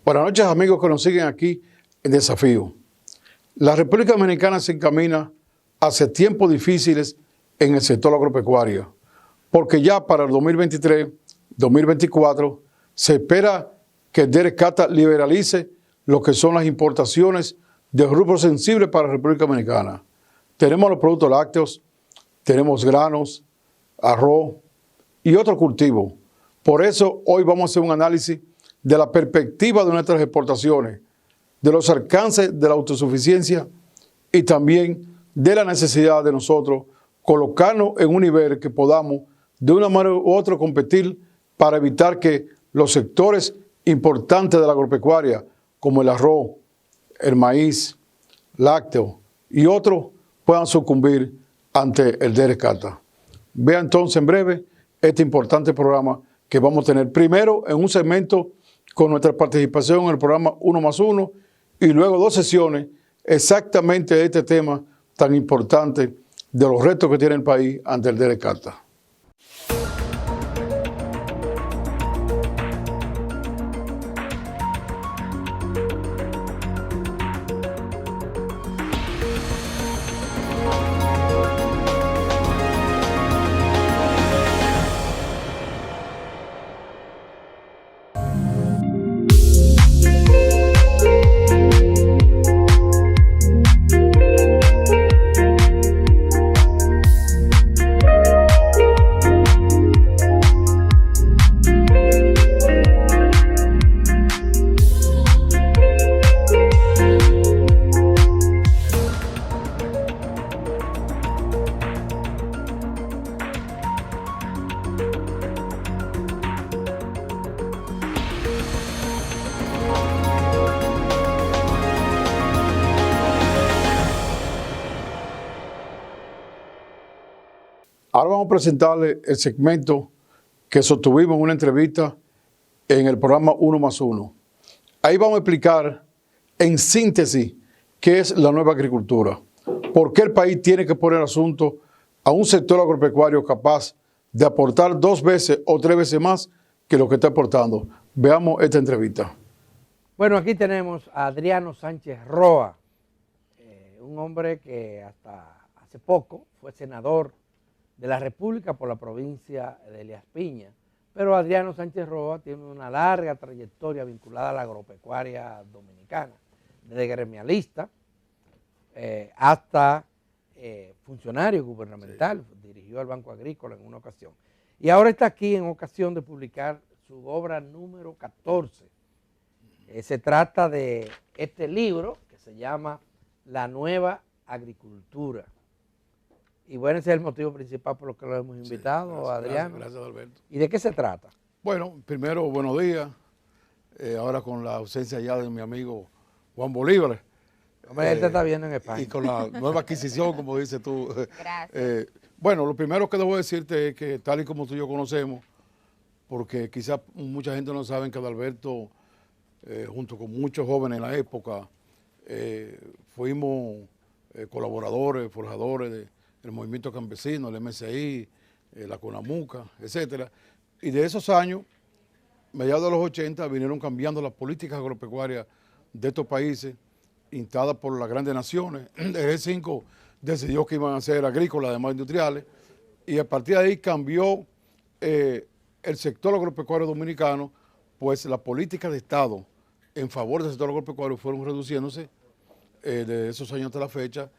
Buenas noches, amigos que nos siguen aquí en Desafío. La República Dominicana se encamina hacia tiempos difíciles en el sector agropecuario, porque ya para el 2023-2024 se espera que el DERECATA liberalice lo que son las importaciones de grupos sensibles para la República Dominicana. Tenemos los productos lácteos, tenemos granos, arroz y otros cultivos. Por eso hoy vamos a hacer un análisis de la perspectiva de nuestras exportaciones, de los alcances de la autosuficiencia y también de la necesidad de nosotros colocarnos en un nivel que podamos de una manera u otra competir para evitar que los sectores importantes de la agropecuaria, como el arroz, el maíz, lácteo y otros, puedan sucumbir ante el DERECATA. Vea entonces en breve este importante programa que vamos a tener primero en un segmento con nuestra participación en el programa 1+1 y luego 2 sesiones exactamente de este tema tan importante de los retos que tiene el país ante el DERECATA. Ahora vamos a presentarle el segmento que sostuvimos en una entrevista en el programa 1+1. Ahí vamos a explicar en síntesis qué es la nueva agricultura, por qué el país tiene que poner asunto a un sector agropecuario capaz de aportar 2 veces o 3 veces más que lo que está aportando. Veamos esta entrevista. Bueno, aquí tenemos a Adriano Sánchez Roa, un hombre que hasta hace poco fue senador de la República por la provincia de Elías Piña, pero Adriano Sánchez Roa tiene una larga trayectoria vinculada a la agropecuaria dominicana, desde gremialista hasta funcionario gubernamental, dirigió al Banco Agrícola en una ocasión, y ahora está aquí en ocasión de publicar su obra número 14. Se trata de este libro que se llama La Nueva Agricultura. Y bueno, ese es el motivo principal por lo que lo hemos invitado, sí, Adriano. Gracias, Alberto. ¿Y de qué se trata? Bueno, primero, buenos días. Ahora con la ausencia ya de mi amigo Juan Bolívar. Hombre, él te está viendo en España. Y con la nueva adquisición, como dices tú. Gracias. Bueno, lo primero que debo decirte es que tal y como tú y yo conocemos, porque quizás mucha gente no sabe que Adalberto, junto con muchos jóvenes en la época, fuimos colaboradores, forjadores del movimiento campesino, el MSI, la CONAMUCA, etcétera. Y de esos años, mediados de los 80, vinieron cambiando las políticas agropecuarias de estos países, instadas por las grandes naciones. El G5 decidió que iban a ser agrícolas, además industriales, y a partir de ahí cambió el sector agropecuario dominicano, pues las políticas de Estado en favor del sector agropecuario fueron reduciéndose de esos años hasta la fecha,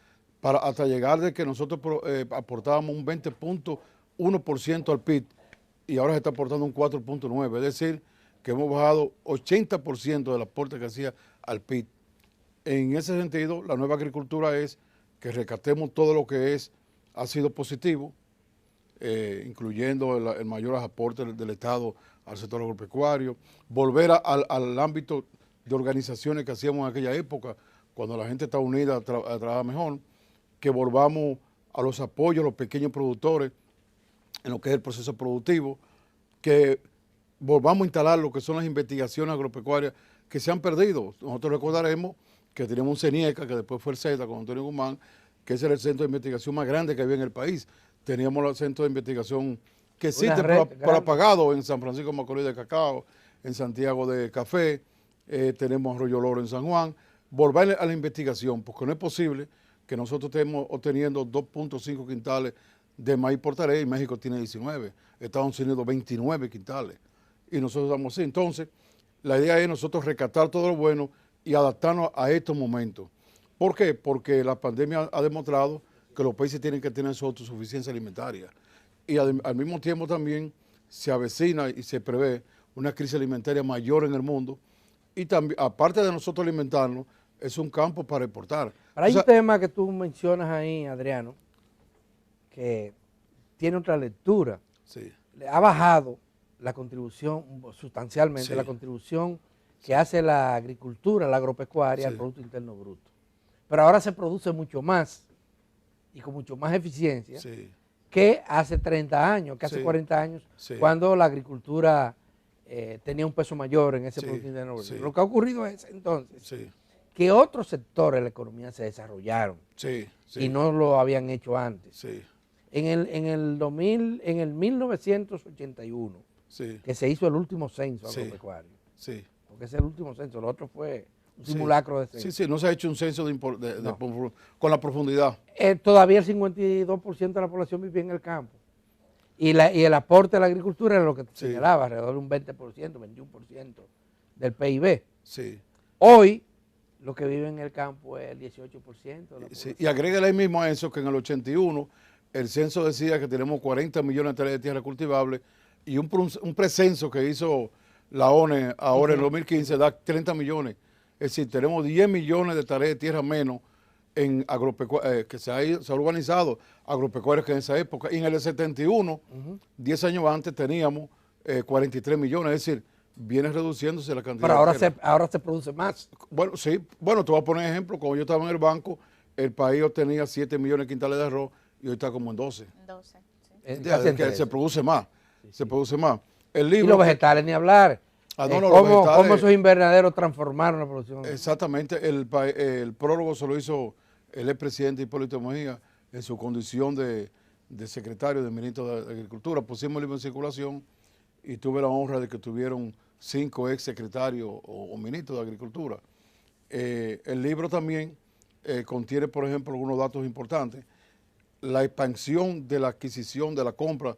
hasta llegar de que nosotros aportábamos un 20.1% al PIB y ahora se está aportando un 4.9%, es decir, que hemos bajado 80% del aporte que hacía al PIB. En ese sentido, la nueva agricultura es que rescatemos todo lo que ha sido positivo, incluyendo el mayor aporte del Estado al sector agropecuario, volver al ámbito de organizaciones que hacíamos en aquella época, cuando la gente estaba unida a trabajar mejor, que volvamos a los apoyos a los pequeños productores en lo que es el proceso productivo, que volvamos a instalar lo que son las investigaciones agropecuarias que se han perdido. Nosotros recordaremos que tenemos un CENIECA, que después fue el CETA con Antonio Guzmán, que ese era el centro de investigación más grande que había en el país. Teníamos el centro de investigación que existe por apagado en San Francisco de Macorís de Cacao, en Santiago de Café, tenemos Arroyo Loro en San Juan. Volver a la investigación, porque no es posible que nosotros estemos obteniendo 2.5 quintales de maíz por tarea y México tiene 19, Estados Unidos 29 quintales y nosotros estamos así. Entonces, la idea es nosotros rescatar todo lo bueno y adaptarnos a estos momentos. ¿Por qué? Porque la pandemia ha demostrado que los países tienen que tener su autosuficiencia alimentaria y al mismo tiempo también se avecina y se prevé una crisis alimentaria mayor en el mundo y también, aparte de nosotros alimentarnos, es un campo para exportar. Pero hay un tema que tú mencionas ahí, Adriano, que tiene otra lectura. Sí. Ha bajado la contribución, sustancialmente, la contribución que hace la agricultura, la agropecuaria, al Producto Interno Bruto. Pero ahora se produce mucho más y con mucho más eficiencia que hace 30 años, que hace 40 años, cuando la agricultura tenía un peso mayor en ese Producto Interno Bruto. Lo que ha ocurrido es entonces que otros sectores de la economía se desarrollaron y no lo habían hecho antes. En el 1981, que se hizo el último censo agropecuario, porque es el último censo, el otro fue un simulacro de censo. Sí, no se ha hecho un censo con la profundidad. Todavía el 52% de la población vivía en el campo. Y el aporte de la agricultura era lo que te señalaba, alrededor de un 20%, 21% del PIB. Hoy, lo que vive en el campo es el 18% de la población. Y agrégale ahí mismo a eso que en el 81 el censo decía que tenemos 40 millones de hectáreas de tierra cultivable y un precenso que hizo la ONE ahora en 2015 da 30 millones. Es decir, tenemos 10 millones de hectáreas de tierra menos en agropecuaria, que se ha urbanizado agropecuarios que en esa época. Y en el 71, 10 años antes, teníamos 43 millones. Es decir, viene reduciéndose la cantidad. Pero ahora se produce más. Bueno, sí. Bueno, te voy a poner ejemplo. Cuando yo estaba en el banco, el país obtenía 7 millones de quintales de arroz y hoy está como en 12. 12, que se produce más. Se produce más. El libro y los vegetales, ni hablar. ¿Cómo esos invernaderos transformaron la producción? Exactamente. El prólogo se lo hizo el expresidente Hipólito Mejía en su condición de secretario de ministro de Agricultura. Pusimos el libro en circulación y tuve la honra de que tuvieron 5 ex secretarios o ministros de Agricultura. El libro también contiene, por ejemplo, algunos datos importantes. La expansión de la adquisición, de la compra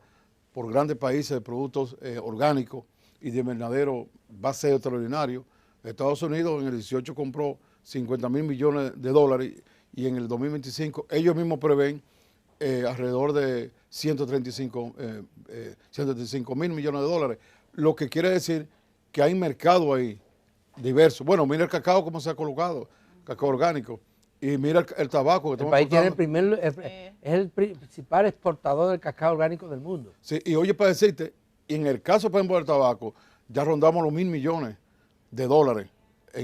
por grandes países de productos orgánicos y de invernadero va a ser extraordinario. Estados Unidos en el 18 compró 50 mil millones de dólares y en el 2025 ellos mismos prevén alrededor de 135 mil millones de dólares, lo que quiere decir que hay mercado ahí diverso. Bueno, mira el cacao cómo se ha colocado, cacao orgánico, y mira el tabaco que el país tiene es el principal exportador del cacao orgánico del mundo. Sí, y oye, para decirte, en el caso, por ejemplo, del tabaco, ya rondamos los 1.000 millones de dólares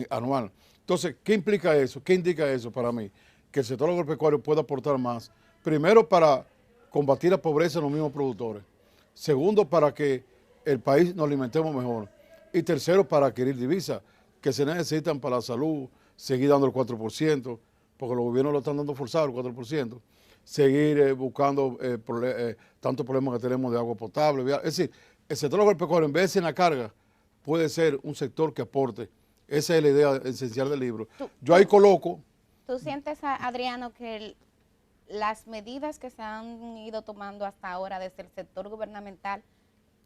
anual. Entonces, ¿qué implica eso? ¿Qué indica eso para mí? Que el sector agropecuario pueda aportar más. Primero, para combatir la pobreza en los mismos productores. Segundo, para que el país nos alimentemos mejor. Y tercero, para adquirir divisas que se necesitan para la salud, seguir dando el 4%, porque los gobiernos lo están dando forzado, el 4%. Seguir buscando tantos problemas que tenemos de agua potable. Es decir, el sector agropecuario, en vez de ser en la carga, puede ser un sector que aporte. Esa es la idea esencial del libro. Yo ahí coloco... ¿Tú sientes, Adriano, que las medidas que se han ido tomando hasta ahora desde el sector gubernamental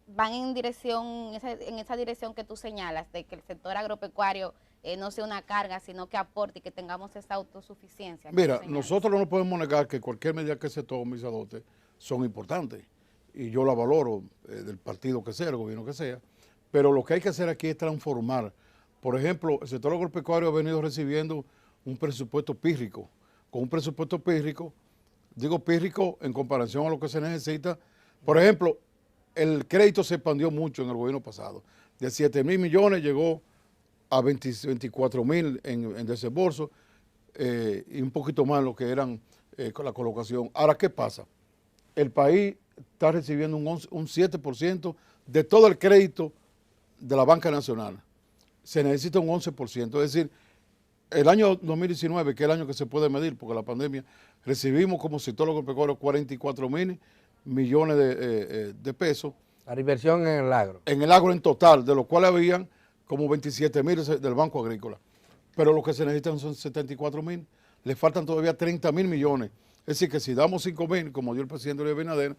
van en esa dirección que tú señalas, de que el sector agropecuario no sea una carga, sino que aporte y que tengamos esa autosuficiencia? Mira, nosotros no podemos negar que cualquier medida que se tome y se adopte son importantes, y yo la valoro del partido que sea, el gobierno que sea, pero lo que hay que hacer aquí es transformar. Por ejemplo, el sector agropecuario ha venido recibiendo un presupuesto pírrico. Con un presupuesto pírrico, digo pírrico en comparación a lo que se necesita. Por ejemplo, el crédito se expandió mucho en el gobierno pasado. De 7 mil millones llegó a 24 mil en desembolso y un poquito más lo que eran con la colocación. Ahora, ¿qué pasa? El país está recibiendo un 7% de todo el crédito de la banca nacional. Se necesita un 11%, es decir, el año 2019, que es el año que se puede medir, porque la pandemia, recibimos como sector agropecuario 44 mil millones de pesos. La inversión en el agro. En el agro en total, de los cuales habían como 27,000 del Banco Agrícola. Pero lo que se necesitan son 74,000. Le faltan todavía 30,000 millones. Es decir, que si damos 5,000, como dio el presidente Luis Abinader,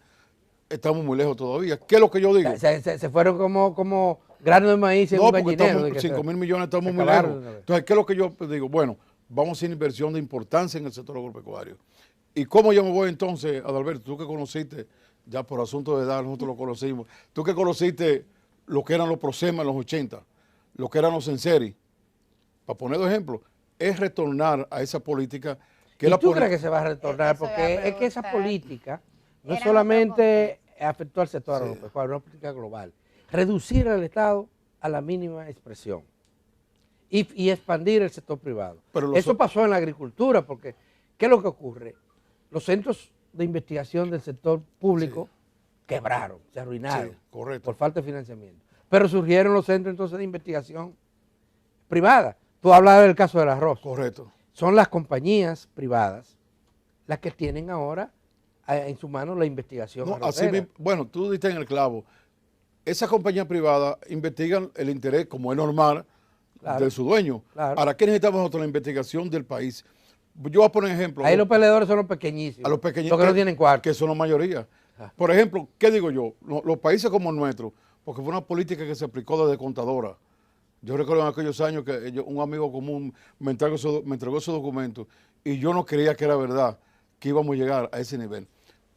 estamos muy lejos todavía. ¿Qué es lo que yo digo? Se fueron como grano de maíz en un porque gallinero. estamos 5,000 millones, estamos muy acabaron lejos. una vez. Entonces, ¿qué es lo que yo digo? Bueno, vamos a hacer inversión de importancia en el sector agropecuario. ¿Y cómo yo me voy entonces, Adalberto? Tú que conociste, ya por asunto de edad nosotros lo conocimos, tú que conociste lo que eran los Prosema en los 80, lo que eran los Enseri, para poner dos ejemplos, es retornar a esa política que ¿Y la tú crees que se va a retornar? Eso iba a Porque es que esa preguntar. política no Era solamente afectó al sector Sí. agropecuario, es una política global. Reducir al Estado a la mínima expresión y expandir el sector privado. Pero Eso pasó en la agricultura, porque ¿qué es lo que ocurre? Los centros de investigación del sector público quebraron, se arruinaron Sí, correcto. por falta de financiamiento. Pero surgieron los centros entonces de investigación privada. Tú hablabas del caso del arroz. Correcto. Son las compañías privadas las que tienen ahora en su mano la investigación No, así arrocera. mismo, bueno, tú diste en el clavo. Esas compañías privadas investigan el interés, como es normal, Claro, de su dueño. claro. ¿Para qué necesitamos nosotros la investigación del país? Yo voy a poner ejemplo. Ahí los peleadores son los pequeñísimos, A los pequeños los que no tienen cuarto. que son la mayoría. Ah. Por ejemplo, ¿qué digo yo? Los países como el nuestro, porque fue una política que se aplicó desde contadora. Yo recuerdo en aquellos años que un amigo común me entregó ese documento y yo no creía que era verdad, que íbamos a llegar a ese nivel.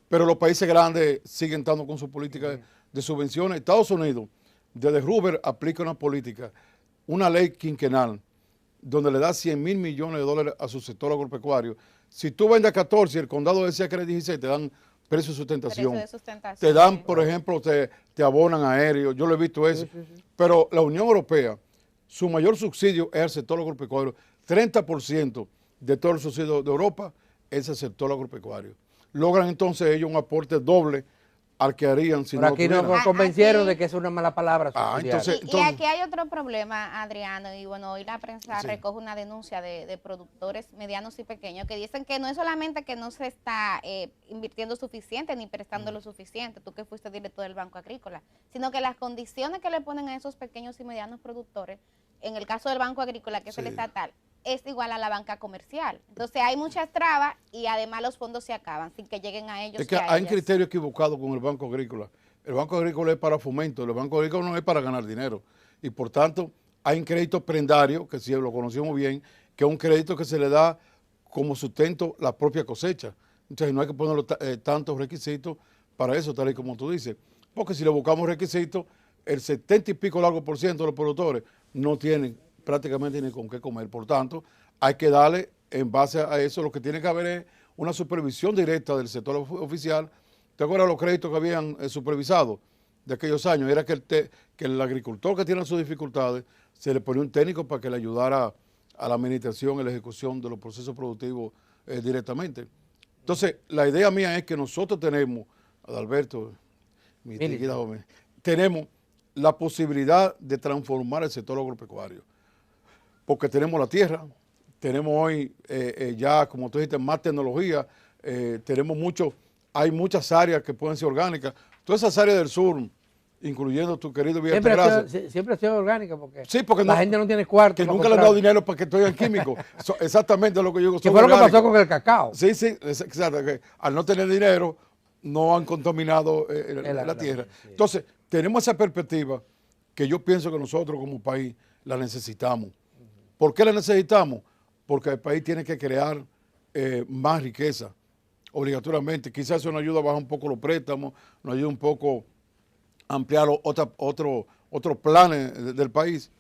Pero los países grandes siguen estando con su política de subvenciones. Estados Unidos, desde Hoover, aplica una política, una ley quinquenal, donde le da 100,000 millones de dólares a su sector agropecuario. Si tú vendes 14 y el condado decía que era 16, te dan precio de sustentación. Precio de sustentación, Te dan, sí. por ejemplo, te abonan aéreos. Yo lo he visto eso. Pero la Unión Europea, su mayor subsidio es el sector agropecuario. 30% de todo el subsidio de Europa es el sector agropecuario. Logran entonces ellos un aporte doble al que harían si Por no lo aquí nos tuvieran. convencieron Aquí- de que es una mala palabra. Ah, subsidiar. entonces- Y aquí hay otro problema, Adriano, y bueno, hoy la prensa Sí. recoge una denuncia de productores medianos y pequeños que dicen que no es solamente que no se está invirtiendo suficiente ni prestando lo suficiente, tú que fuiste director del Banco Agrícola, sino que las condiciones que le ponen a esos pequeños y medianos productores, en el caso del Banco Agrícola, que es el Sí. estatal, es igual a la banca comercial. Entonces hay muchas trabas y además los fondos se acaban sin que lleguen a ellos. Es que y a hay un ellas. criterio equivocado con el Banco Agrícola. El Banco Agrícola es para fomento, el Banco Agrícola no es para ganar dinero. Y por tanto, hay un crédito prendario, que sí lo conocemos bien, que es un crédito que se le da como sustento la propia cosecha. Entonces no hay que ponerle tantos requisitos para eso, tal y como tú dices. Porque si le buscamos requisitos, el 70 y pico largo por ciento de los productores no tienen prácticamente ni con qué comer. Por tanto, hay que darle, en base a eso, lo que tiene que haber es una supervisión directa del sector oficial. ¿Te acuerdas los créditos que habían supervisado de aquellos años? Era que el agricultor que tiene sus dificultades, se le ponía un técnico para que le ayudara a la administración y la ejecución de los procesos productivos directamente. Entonces, la idea mía es que nosotros tenemos, Adalberto, mi Mili. querida joven, tenemos la posibilidad de transformar el sector agropecuario. Porque tenemos la tierra, tenemos hoy ya, como tú dijiste, más tecnología, tenemos hay muchas áreas que pueden ser orgánicas. Todas esas áreas del sur, incluyendo tu querido Villa Altagracia, Siempre ha sido orgánica porque, Sí, porque la no- gente no tiene cuarto. que para nunca le han dado comprar. dinero para que estudian químicos. Exactamente lo que yo digo. Que son fue lo que pasó orgánicas. con el cacao. Sí, sí, exacto. Que al no tener dinero, no han contaminado La la tierra. sí. Entonces, tenemos esa perspectiva que yo pienso que nosotros como país la necesitamos. ¿Por qué la necesitamos? Porque el país tiene que crear más riqueza, obligatoriamente. Quizás eso nos ayuda a bajar un poco los préstamos, nos ayuda un poco a ampliar otros planes del país.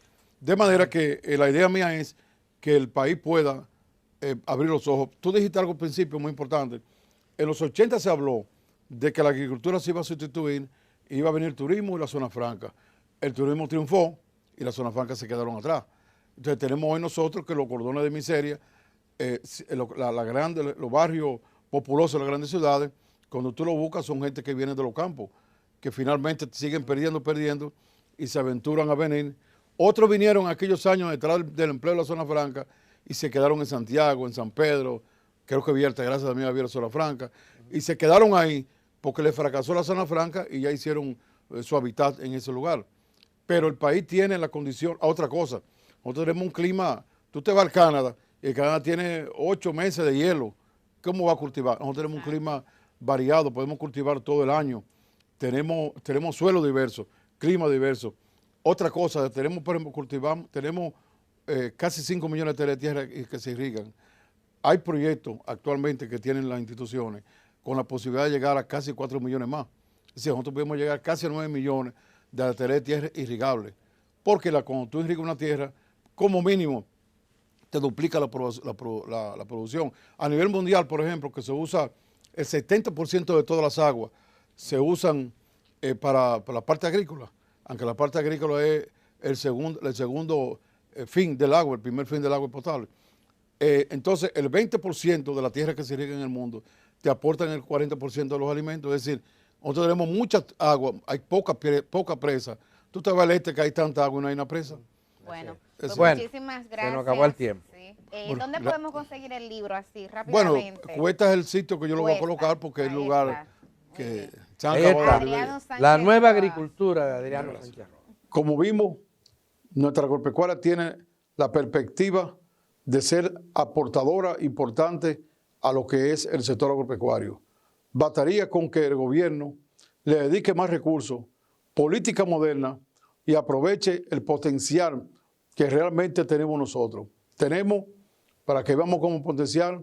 De manera que la idea mía es que el país pueda abrir los ojos. Tú dijiste algo al principio muy importante. En los 80 se habló de que la agricultura se iba a sustituir, iba a venir el turismo y la zona franca. El turismo triunfó y las zonas francas se quedaron atrás. Entonces tenemos hoy nosotros que los cordones de miseria, los barrios populosos de las grandes ciudades, cuando tú lo buscas son gente que viene de los campos, que finalmente siguen perdiendo y se aventuran a venir. Otros vinieron aquellos años detrás del empleo de la zona franca y se quedaron en Santiago, en San Pedro, creo que Villa Altagracia también había zona franca, y se quedaron ahí porque les fracasó la zona franca y ya hicieron su hábitat en ese lugar. pero el país tiene la condición, otra cosa, nosotros tenemos un clima, tú te vas al Canadá, y el Canadá tiene 8 meses de hielo, ¿cómo va a cultivar? Nosotros tenemos un clima variado, podemos cultivar todo el año, tenemos suelo diverso, clima diverso. Otra cosa, tenemos, por ejemplo, tenemos casi 5 millones de hectáreas de tierra que se irrigan. Hay proyectos actualmente que tienen las instituciones con la posibilidad de llegar a casi 4 millones más. Es decir, nosotros podemos llegar casi a 9 millones de hectáreas de tierra irrigables. Porque cuando tú irrigas una tierra, como mínimo, te duplica la producción. A nivel mundial, por ejemplo, que se usa el 70% de todas las aguas, se usan para la parte agrícola, aunque la parte agrícola es el segundo fin del agua, el primer fin del agua potable. Entonces, el 20% de la tierra que se irriga en el mundo te aportan el 40% de los alimentos. Es decir, nosotros tenemos mucha agua, hay poca presa. Tú te vas al este que hay tanta agua y no hay una presa. Bueno, pues muchísimas gracias. Se nos acabó el tiempo. Sí. ¿Dónde podemos conseguir el libro así, rápidamente? Bueno, Cuesta es el sitio que yo lo voy a colocar porque es el lugar que se han acabado de ver. La nueva agricultura de Adriano Sánchez Rojas. Como vimos, nuestra agropecuaria tiene la perspectiva de ser aportadora importante a lo que es el sector agropecuario. Bastaría con que el gobierno le dedique más recursos, política moderna y aproveche el potencial que realmente tenemos nosotros. Tenemos, para que veamos como potencial,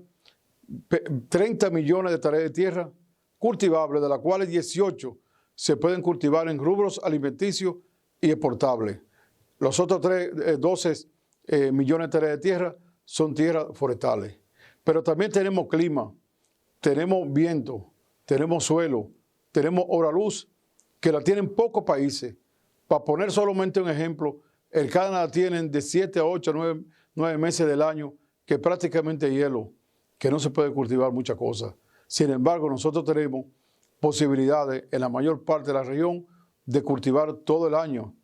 30 millones de hectáreas de tierra cultivables, de las cuales 18 se pueden cultivar en rubros alimenticios y exportables. Los otros 12 millones de hectáreas de tierra son tierras forestales. Pero también tenemos clima, tenemos viento, tenemos suelo, tenemos hora luz, que la tienen pocos países. Para poner solamente un ejemplo, el Canadá tienen de 7 a 8, 9 meses del año que prácticamente hielo, que no se puede cultivar muchas cosas. Sin embargo, nosotros tenemos posibilidades en la mayor parte de la región de cultivar todo el año.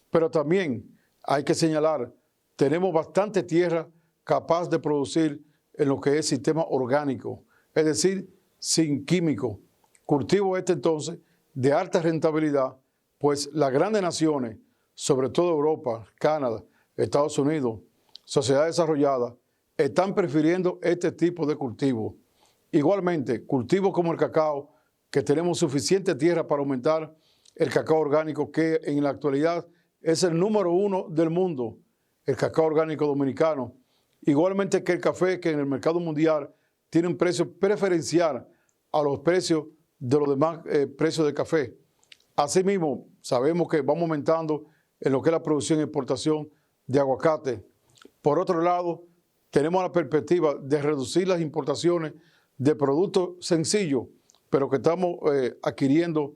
Pero también hay que señalar, tenemos bastante tierra capaz de producir en lo que es sistema orgánico, es decir, sin químicos. Cultivo entonces de alta rentabilidad, pues las grandes naciones, sobre todo Europa, Canadá, Estados Unidos, sociedades desarrolladas, están prefiriendo este tipo de cultivo. Igualmente, cultivos como el cacao, que tenemos suficiente tierra para aumentar el cacao orgánico, que en la actualidad es el número 1 del mundo, el cacao orgánico dominicano. Igualmente que el café, que en el mercado mundial tiene un precio preferencial a los precios de los demás precios de café. Asimismo, sabemos que vamos aumentando en lo que es la producción y exportación de aguacate. Por otro lado, tenemos la perspectiva de reducir las importaciones de productos sencillos, pero que estamos adquiriendo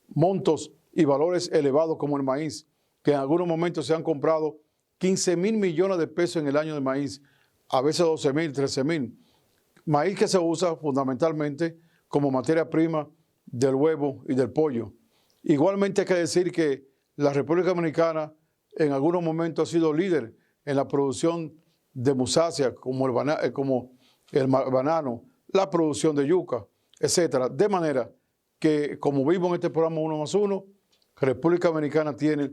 montos y valores elevados como el maíz, que en algunos momentos se han comprado 15,000 millones de pesos en el año de maíz, a veces 12,000, 13,000. Maíz que se usa fundamentalmente como materia prima del huevo y del pollo. Igualmente hay que decir que la República Dominicana en algunos momentos ha sido líder en la producción de musácea, como el banano, la producción de yuca, etcétera. De manera que, como vimos en este programa 1+1, República Dominicana tiene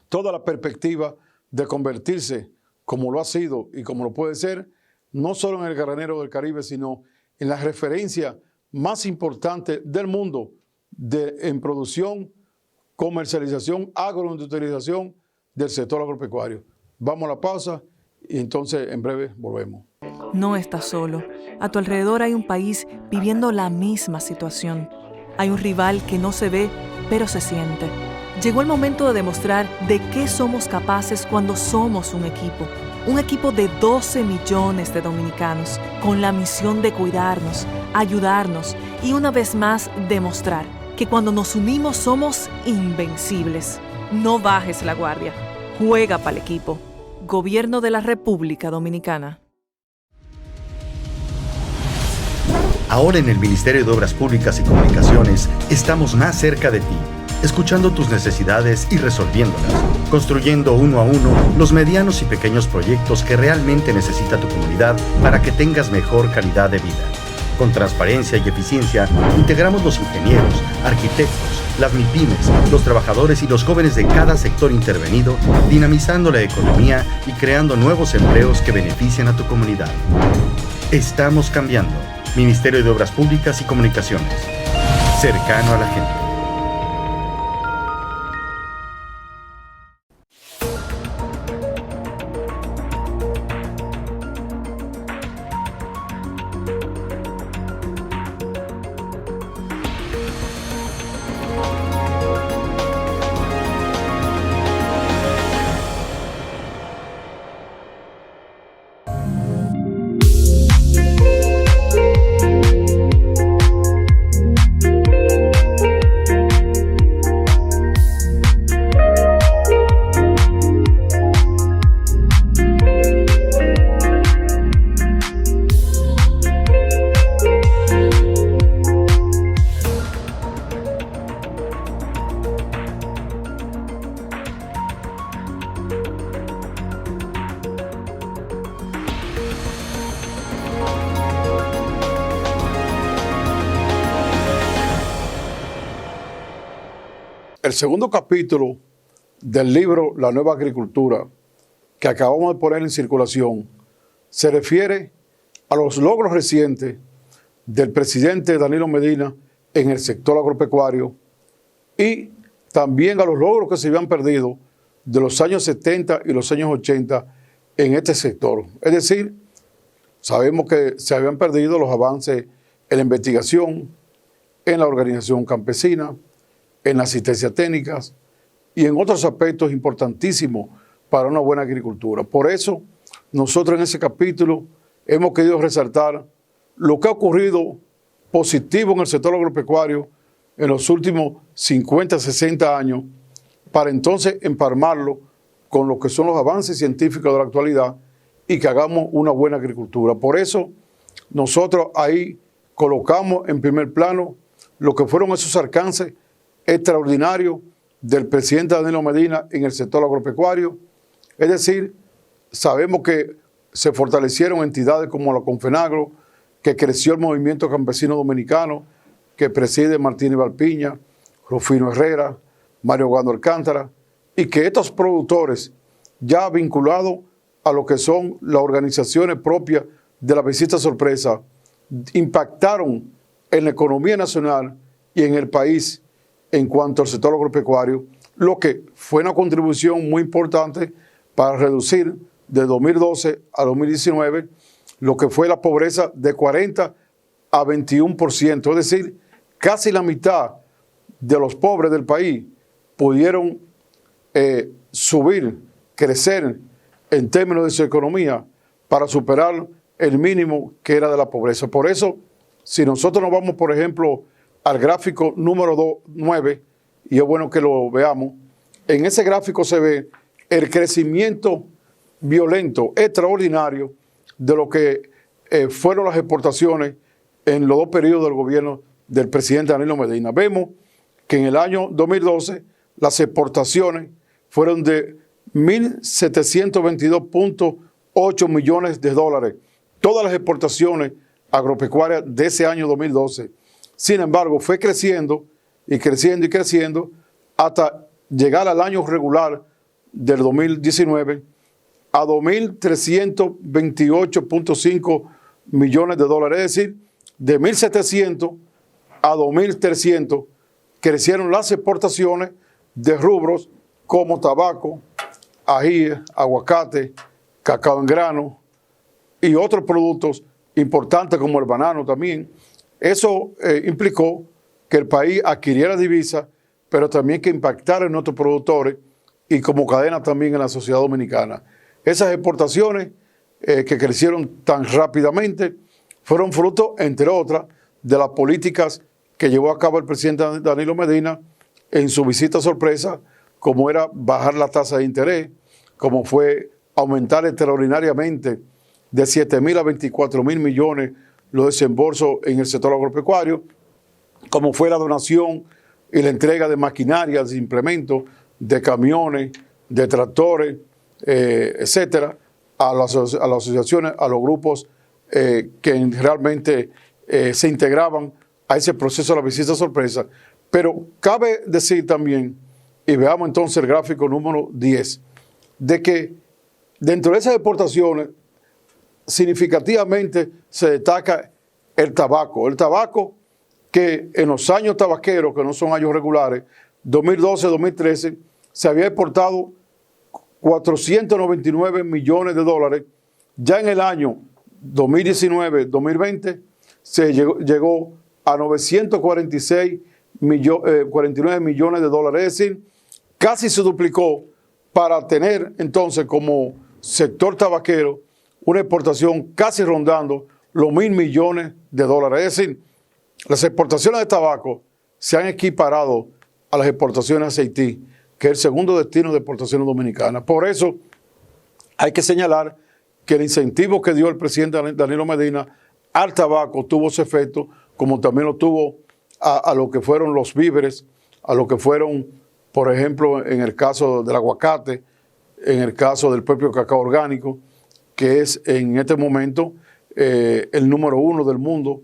toda la perspectiva de convertirse, como lo ha sido y como lo puede ser, no solo en el granero del Caribe, sino en la referencia más importante del mundo en producción, comercialización, agroindustrialización del sector agropecuario. Vamos a la pausa y entonces en breve volvemos. No estás solo. A tu alrededor hay un país viviendo la misma situación. Hay un rival que no se ve, pero se siente. Llegó el momento de demostrar de qué somos capaces cuando somos un equipo. Un equipo de 12 millones de dominicanos, con la misión de cuidarnos, ayudarnos y una vez más demostrar que cuando nos unimos somos invencibles. No bajes la guardia. Juega para el equipo. Gobierno de la República Dominicana. Ahora en el Ministerio de Obras Públicas y Comunicaciones estamos más cerca de ti, escuchando tus necesidades y resolviéndolas, construyendo uno a uno los medianos y pequeños proyectos que realmente necesita tu comunidad para que tengas mejor calidad de vida. Con transparencia y eficiencia, integramos los ingenieros, arquitectos, las MIPYMES, los trabajadores y los jóvenes de cada sector intervenido, dinamizando la economía y creando nuevos empleos que beneficien a tu comunidad. Estamos cambiando. Ministerio de Obras Públicas y Comunicaciones. Cercano a la gente. El segundo capítulo del libro La Nueva Agricultura, que acabamos de poner en circulación, se refiere a los logros recientes del presidente Danilo Medina en el sector agropecuario y también a los logros que se habían perdido de los años 70 y los años 80 en este sector. Es decir, sabemos que se habían perdido los avances en la investigación, en la organización campesina, en la asistencia técnica y en otros aspectos importantísimos para una buena agricultura. Por eso, nosotros en ese capítulo hemos querido resaltar lo que ha ocurrido positivo en el sector agropecuario en los últimos 50, 60 años, para entonces empalmarlo con lo que son los avances científicos de la actualidad y que hagamos una buena agricultura. Por eso, nosotros ahí colocamos en primer plano lo que fueron esos alcances extraordinario del presidente Danilo Medina en el sector agropecuario. Es decir, sabemos que se fortalecieron entidades como la Confenagro, que creció el movimiento campesino dominicano, que preside Martínez Valpiña, Rufino Herrera, Mario Gando Alcántara, y que estos productores, ya vinculados a lo que son las organizaciones propias de la visita sorpresa, impactaron en la economía nacional y en el país en cuanto al sector agropecuario, lo que fue una contribución muy importante para reducir de 2012 a 2019 lo que fue la pobreza de 40 a 21%, es decir, casi la mitad de los pobres del país pudieron subir, crecer en términos de su economía para superar el mínimo que era de la pobreza. Por eso, si nosotros nos vamos, por ejemplo, al gráfico número 9, y es bueno que lo veamos, en ese gráfico se ve el crecimiento violento, extraordinario, de lo que fueron las exportaciones en los dos periodos del gobierno del presidente Danilo Medina. Vemos que en el año 2012 las exportaciones fueron de 1.722.8 millones de dólares. Todas las exportaciones agropecuarias de ese año 2012. Sin embargo, fue creciendo y creciendo y creciendo hasta llegar al año regular del 2019 a 2.328.5 millones de dólares. Es decir, de 1.700 a 2.300 crecieron las exportaciones de rubros como tabaco, ají, aguacate, cacao en grano y otros productos importantes como el banano también. Eso implicó que el país adquiriera divisas, pero también que impactara en nuestros productores y como cadena también en la sociedad dominicana. Esas exportaciones que crecieron tan rápidamente fueron fruto, entre otras, de las políticas que llevó a cabo el presidente Danilo Medina en su visita sorpresa, como era bajar la tasa de interés, como fue aumentar extraordinariamente de 7.000 a 24.000 millones los desembolsos en el sector agropecuario, como fue la donación y la entrega de maquinarias, de implementos, de camiones, de tractores, etcétera, a las asociaciones, a los grupos que realmente se integraban a ese proceso de la visita sorpresa, Pero cabe decir también, y veamos entonces el gráfico número 10, de que dentro de esas exportaciones significativamente se destaca el tabaco. El tabaco que en los años tabaqueros, que no son años regulares, 2012-2013, se había exportado 499 millones de dólares. Ya en el año 2019-2020 se llegó a 49 millones de dólares. Es decir, casi se duplicó para tener entonces como sector tabaquero una exportación casi rondando los 1.000 millones de dólares. Es decir, las exportaciones de tabaco se han equiparado a las exportaciones de Haití, que es el segundo destino de exportaciones dominicanas. Por eso hay que señalar que el incentivo que dio el presidente Danilo Medina al tabaco tuvo su efecto, como también lo tuvo a lo que fueron los víveres, a lo que fueron, por ejemplo, en el caso del aguacate, en el caso del propio cacao orgánico, que es en este momento el número 1 del mundo.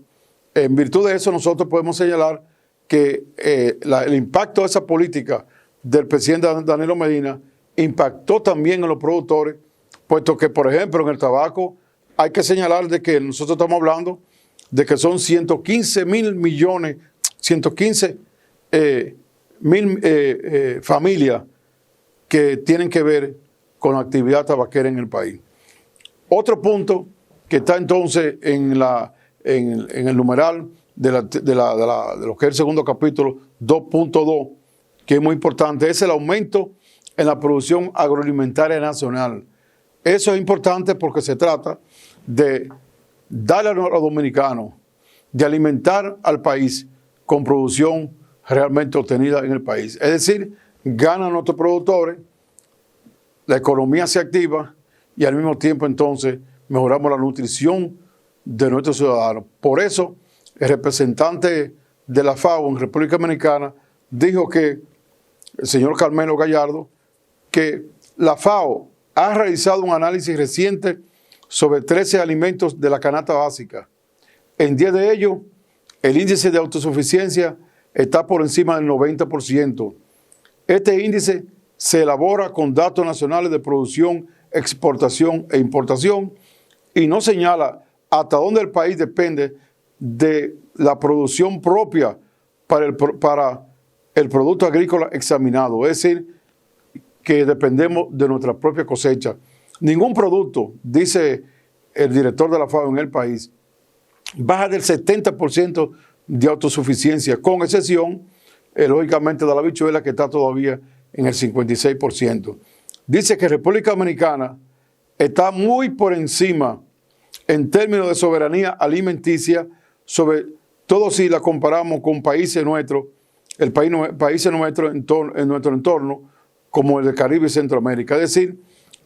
En virtud de eso, nosotros podemos señalar que el impacto de esa política del presidente Danilo Medina impactó también en los productores, puesto que, por ejemplo, en el tabaco hay que señalar de que nosotros estamos hablando de que son 115 mil familias que tienen que ver con la actividad tabaquera en el país. Otro punto que está entonces en el numeral de lo que es el segundo capítulo 2.2, que es muy importante, es el aumento en la producción agroalimentaria nacional. Eso es importante porque se trata de darle a los dominicanos, de alimentar al país con producción realmente obtenida en el país. Es decir, ganan nuestros productores, la economía se activa y al mismo tiempo entonces mejoramos la nutrición de nuestros ciudadanos. Por eso, el representante de la FAO en República Dominicana dijo que, el señor Carmelo Gallardo, que la FAO ha realizado un análisis reciente sobre 13 alimentos de la canasta básica. En 10 de ellos, el índice de autosuficiencia está por encima del 90%. Este índice se elabora con datos nacionales de producción, exportación e importación y no señala hasta dónde el país depende de la producción propia para el producto agrícola examinado. Es decir, que dependemos de nuestra propia cosecha. Ningún producto, dice el director de la FAO en el país, baja del 70% de autosuficiencia, con excepción, lógicamente, de la habichuela, que está todavía en el 56%. Dice que República Dominicana está muy por encima en términos de soberanía alimenticia, sobre todo si la comparamos con países nuestros, países nuestros en nuestro entorno, como el de Caribe y Centroamérica. Es decir,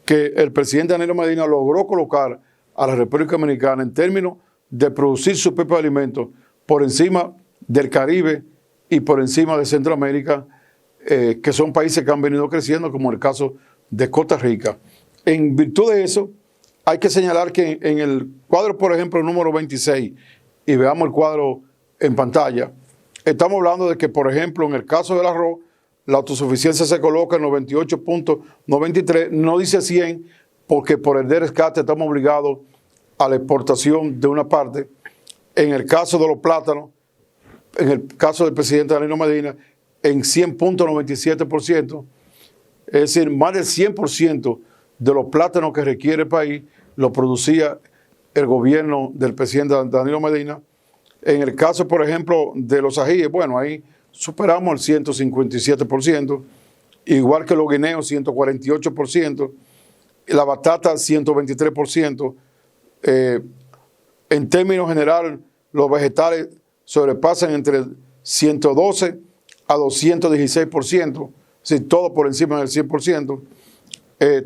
que el presidente Danilo Medina logró colocar a la República Dominicana en términos de producir sus propios alimentos por encima del Caribe y por encima de Centroamérica, que son países que han venido creciendo, como el caso de Costa Rica. En virtud de eso, hay que señalar que en el cuadro, por ejemplo, número 26, y veamos el cuadro en pantalla, estamos hablando de que, por ejemplo, en el caso del arroz, la autosuficiencia se coloca en 98.93, no dice 100, porque por el rescate estamos obligados a la exportación de una parte. En el caso de los plátanos, en el caso del presidente Danilo Medina, en 100.97%, es decir, más del 100% de los plátanos que requiere el país lo producía el gobierno del presidente Danilo Medina. En el caso, por ejemplo, de los ajíes, bueno, ahí superamos el 157%, igual que los guineos, 148%, la batata, 123%. En términos generales, los vegetales sobrepasan entre 112 a 216%, es decir, todo por encima del 100%.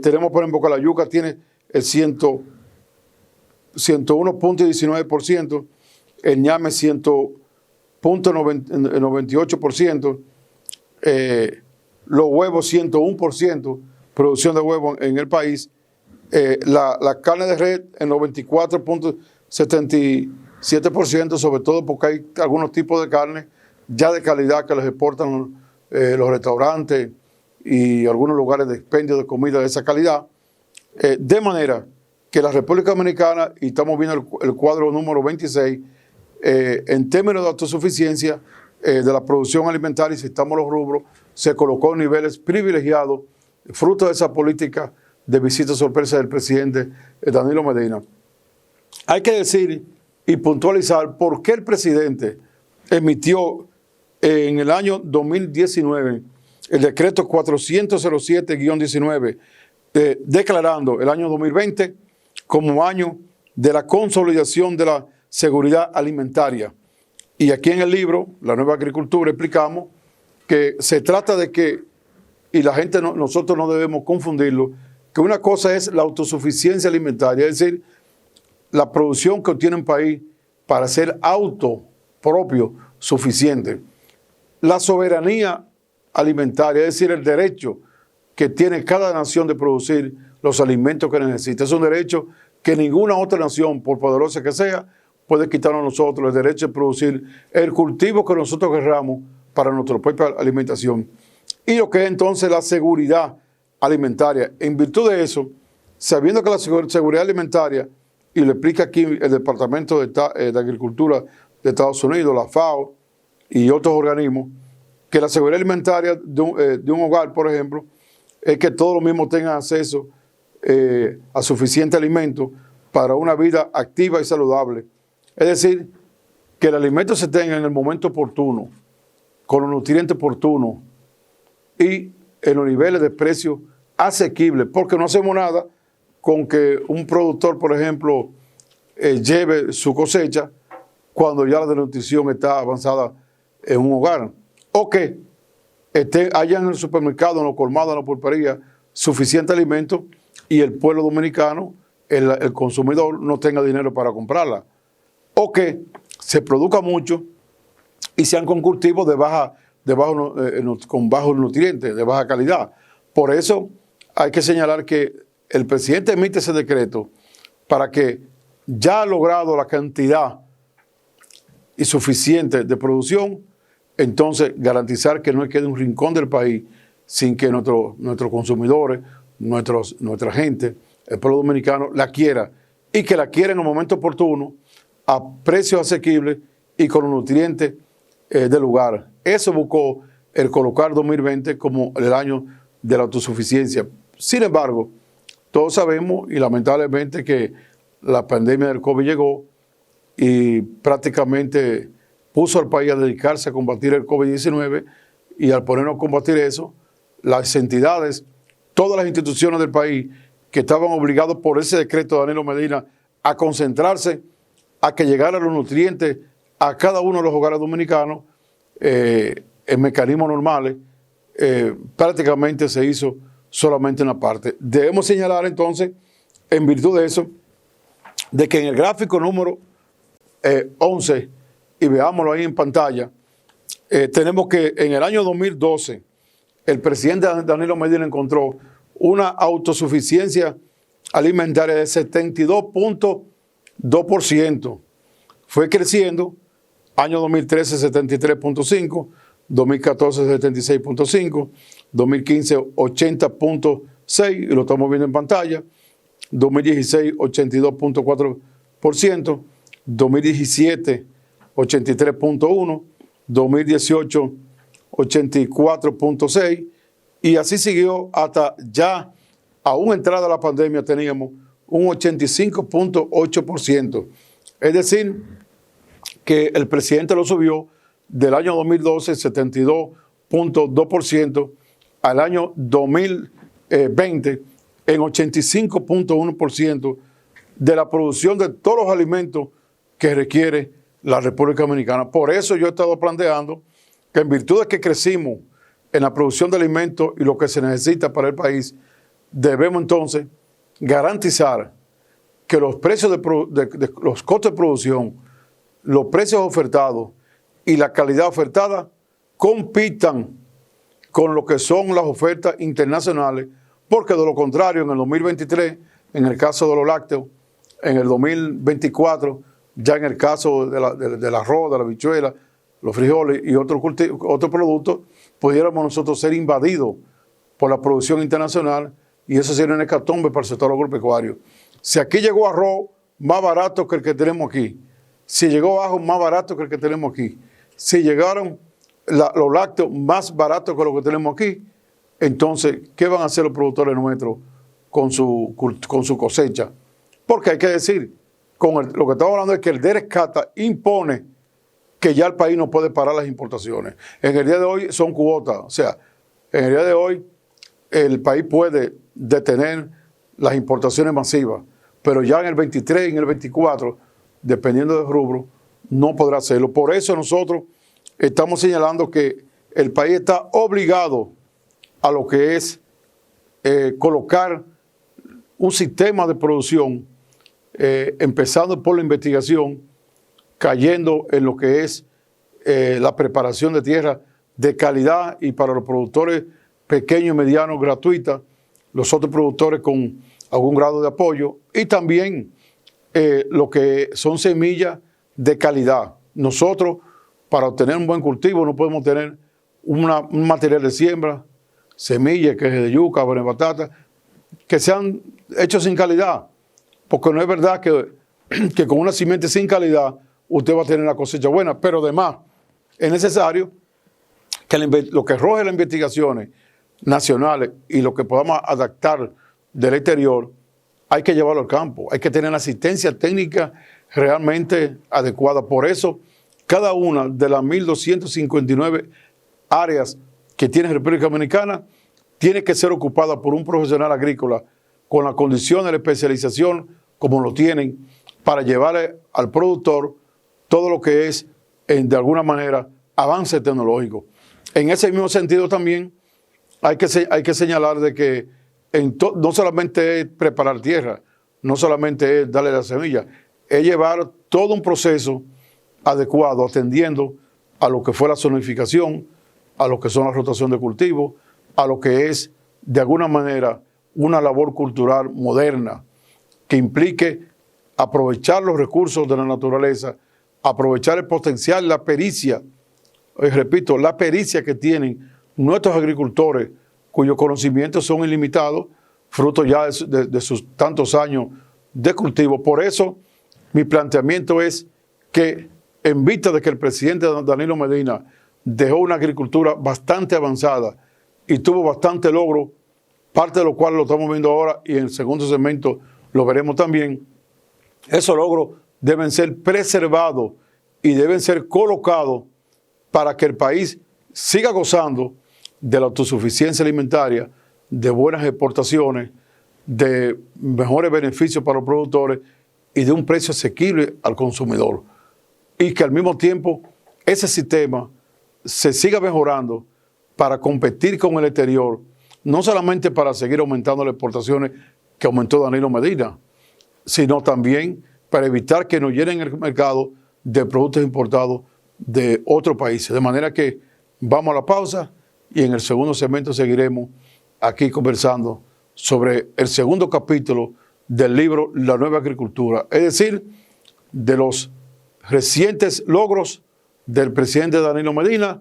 Tenemos, por ejemplo, que la yuca tiene el 101.19%, el ñame 100.98%, los huevos 101%, producción de huevos en el país, la carne de red en 94.77%, sobre todo porque hay algunos tipos de carne ya de calidad que les exportan los restaurantes y algunos lugares de expendio de comida de esa calidad, de manera que la República Dominicana, y estamos viendo el cuadro número 26, en términos de autosuficiencia de la producción alimentaria, y si estamos los rubros, se colocó en niveles privilegiados, fruto de esa política de visita sorpresa del presidente Danilo Medina. Hay que decir y puntualizar por qué el presidente emitió en el año 2019 el decreto 407-19, declarando el año 2020 como año de la consolidación de la seguridad alimentaria. Y aquí en el libro, La Nueva Agricultura, explicamos que se trata de que, y la gente, nosotros no debemos confundirlo, que una cosa es la autosuficiencia alimentaria, es decir, la producción que obtiene un país para ser propio, suficiente. La soberanía alimentaria, es decir, el derecho que tiene cada nación de producir los alimentos que necesita. Es un derecho que ninguna otra nación, por poderosa que sea, puede quitarnos a nosotros, el derecho de producir el cultivo que nosotros querramos para nuestra propia alimentación. Y lo que es entonces la seguridad alimentaria. En virtud de eso, sabiendo que la seguridad alimentaria, y lo explica aquí el Departamento de Agricultura de Estados Unidos, la FAO y otros organismos, que la seguridad alimentaria de un hogar, por ejemplo, es que todos los mismos tengan acceso a suficiente alimento para una vida activa y saludable. Es decir, que el alimento se tenga en el momento oportuno, con los nutrientes oportunos y en los niveles de precio asequibles, porque no hacemos nada con que un productor, por ejemplo, lleve su cosecha cuando ya la desnutrición está avanzada en un hogar, o que haya en el supermercado, en los colmados, en la pulpería, suficiente alimento y el pueblo dominicano, el consumidor, no tenga dinero para comprarla, o que se produzca mucho y sean con cultivos con bajos nutrientes, de baja calidad. Por eso hay que señalar que el presidente emite ese decreto para que ya ha logrado la cantidad y suficiente de producción, entonces garantizar que no quede un rincón del país sin que nuestros consumidores, nuestra gente, el pueblo dominicano, la quiera, y que la quiera en el momento oportuno, a precios asequibles y con los nutrientes del lugar. Eso buscó el colocar 2020 como el año de la autosuficiencia. Sin embargo, todos sabemos, y lamentablemente, que la pandemia del COVID llegó y prácticamente puso al país a dedicarse a combatir el COVID-19, y al ponernos a combatir eso, las entidades, todas las instituciones del país que estaban obligados por ese decreto de Danilo Medina a concentrarse a que llegaran los nutrientes a cada uno de los hogares dominicanos en mecanismos normales, prácticamente se hizo solamente una parte. Debemos señalar entonces, en virtud de eso, de que en el gráfico número 11, y veámoslo ahí en pantalla, tenemos que en el año 2012 el presidente Danilo Medina encontró una autosuficiencia alimentaria de 72.2%. Fue creciendo, año 2013 73.5%, 2014 76.5%, 2015 80.6%, y lo estamos viendo en pantalla, 2016 82.4%, 2017 83.1%, 2018 84.6%, y así siguió hasta ya, aún entrada la pandemia, teníamos un 85.8%. Es decir, que el presidente lo subió del año 2012, 72.2%, al año 2020, en 85.1% de la producción de todos los alimentos que requiere la República Dominicana. Por eso yo he estado planteando que, en virtud de que crecimos en la producción de alimentos y lo que se necesita para el país, debemos entonces garantizar que los precios de los costos de producción, los precios ofertados y la calidad ofertada compitan con lo que son las ofertas internacionales, porque de lo contrario, en el 2023, en el caso de los lácteos, en el 2024, ya en el caso del arroz, de la habichuela, los frijoles y otros productos, pudiéramos nosotros ser invadidos por la producción internacional y eso sería una hecatombe para el sector agropecuario. Si aquí llegó arroz más barato que el que tenemos aquí, si llegó ajo más barato que el que tenemos aquí, si llegaron los lácteos más baratos que lo que tenemos aquí, entonces, ¿qué van a hacer los productores nuestros con su cosecha? Porque hay que decir, lo que estamos hablando es que el DERECATA impone que ya el país no puede parar las importaciones. En el día de hoy son cuotas, o sea, en el día de hoy el país puede detener las importaciones masivas, pero ya en el 23 y en el 24, dependiendo del rubro, no podrá hacerlo. Por eso nosotros estamos señalando que el país está obligado a lo que es colocar un sistema de producción, empezando por la investigación, cayendo en lo que es la preparación de tierra de calidad y para los productores pequeños y medianos gratuita, los otros productores con algún grado de apoyo y también lo que son semillas de calidad. Nosotros, para obtener un buen cultivo, no podemos tener un material de siembra, semillas que es de yuca, de batata, que sean hechos sin calidad, porque no es verdad que con una simiente sin calidad usted va a tener una cosecha buena, pero además es necesario que lo que arroje las investigaciones nacionales y lo que podamos adaptar del exterior, hay que llevarlo al campo, hay que tener la asistencia técnica realmente adecuada. Por eso, cada una de las 1.259 áreas que tiene República Dominicana tiene que ser ocupada por un profesional agrícola con las condiciones de especialización como lo tienen para llevarle al productor todo lo que es, de alguna manera, avance tecnológico. En ese mismo sentido también hay que señalar de que no solamente es preparar tierra, no solamente es darle la semilla, es llevar todo un proceso adecuado, atendiendo a lo que fue la zonificación, a lo que son la rotación de cultivos, a lo que es, de alguna manera, una labor cultural moderna que implique aprovechar los recursos de la naturaleza, aprovechar el potencial, la pericia, repito, la pericia que tienen nuestros agricultores, cuyos conocimientos son ilimitados, fruto ya de sus tantos años de cultivo. Por eso, mi planteamiento es que, en vista de que el presidente Danilo Medina dejó una agricultura bastante avanzada y tuvo bastante logro, parte de lo cual lo estamos viendo ahora y en el segundo segmento lo veremos también, esos logros deben ser preservados y deben ser colocados para que el país siga gozando de la autosuficiencia alimentaria, de buenas exportaciones, de mejores beneficios para los productores y de un precio asequible al consumidor. Y que al mismo tiempo ese sistema se siga mejorando para competir con el exterior, no solamente para seguir aumentando las exportaciones que aumentó Danilo Medina, sino también para evitar que nos llenen el mercado de productos importados de otros países. De manera que vamos a la pausa y en el segundo segmento seguiremos aquí conversando sobre el segundo capítulo del libro La Nueva Agricultura, es decir, de los recientes logros del presidente Danilo Medina,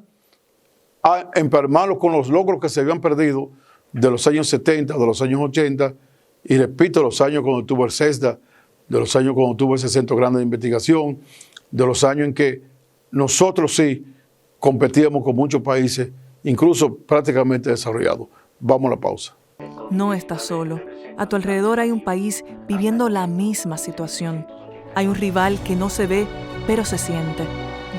a empalmarlo con los logros que se habían perdido de los años 70, de los años 80, y repito, los años cuando tuvo el CESDA, de los años cuando tuvo ese centro grande de investigación, de los años en que nosotros sí competíamos con muchos países, incluso prácticamente desarrollados. Vamos a la pausa. No estás solo. A tu alrededor hay un país viviendo la misma situación. Hay un rival que no se ve, pero se siente.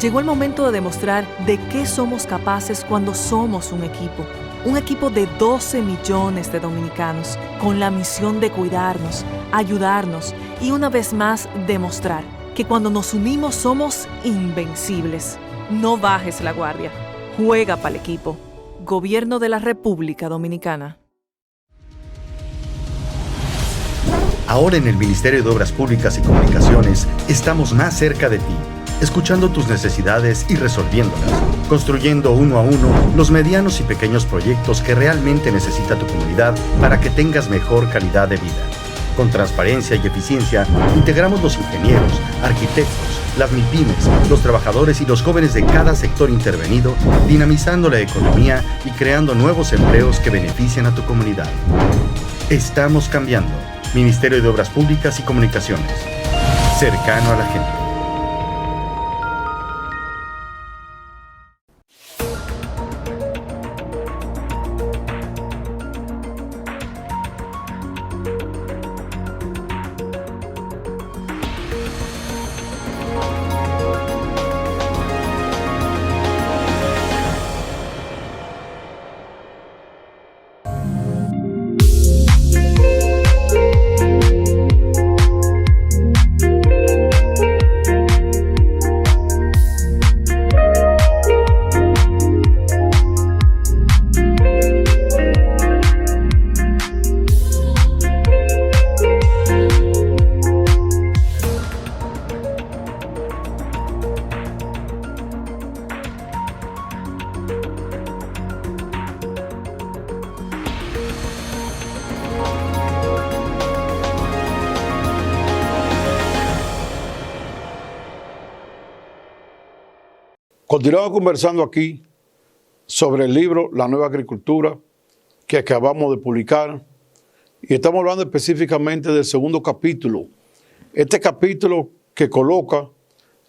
Llegó el momento de demostrar de qué somos capaces cuando somos un equipo. Un equipo de 12 millones de dominicanos, con la misión de cuidarnos, ayudarnos y una vez más demostrar que cuando nos unimos somos invencibles. No bajes la guardia. Juega para el equipo. Gobierno de la República Dominicana. Ahora en el Ministerio de Obras Públicas y Comunicaciones estamos más cerca de ti, escuchando tus necesidades y resolviéndolas, construyendo uno a uno los medianos y pequeños proyectos que realmente necesita tu comunidad para que tengas mejor calidad de vida. Con transparencia y eficiencia, integramos los ingenieros, arquitectos, las MIPYMES, los trabajadores y los jóvenes de cada sector intervenido, dinamizando la economía y creando nuevos empleos que benefician a tu comunidad. Estamos cambiando. Ministerio de Obras Públicas y Comunicaciones. Cercano a la gente. Continuamos conversando aquí sobre el libro La Nueva Agricultura que acabamos de publicar y estamos hablando específicamente del segundo capítulo. Este capítulo que coloca